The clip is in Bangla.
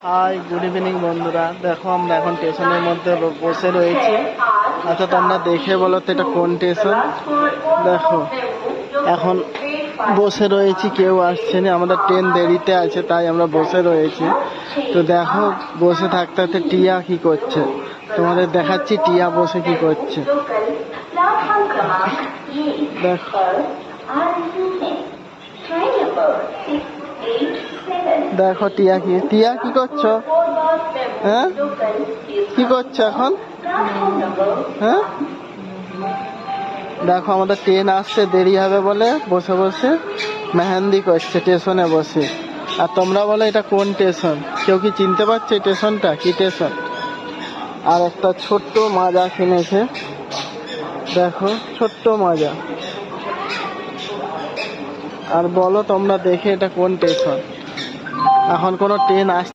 হাই, গুড ইভিনিং বন্ধুরা। দেখো আমরা এখন স্টেশনের মধ্যে বসে রয়েছি। আচ্ছা তোমরা দেখে বলো তো এটা কোন স্টেশন। দেখো এখন বসে রয়েছি, কেউ আসছে না, আমাদের ট্রেন দেরিতে আছে তাই আমরা বসে রয়েছি। তো দেখো বসে থাকতে থাকতে টিয়া কি করছে, তোমাদের দেখাচ্ছি টিয়া বসে কি করছে। দেখো দেখো টিয়া কি করছো? হ্যাঁ কি করছো এখন? হ্যাঁ দেখো আমাদের ট্রেন আসছে, দেরি হবে বলে বসে বসে মেহেন্দি করছে স্টেশনে বসে। আর তোমরা বলো এটা কোন স্টেশন? কেউ কি চিনতে পারছে স্টেশনটা কি স্টেশন? আর একটা ছোট্ট মাজা কিনেছে, দেখো ছোট্ট মাজা। আর বলো তোমরা দেখে এটা কোন স্টেশন? এখন কোনো ট্রেন আসছে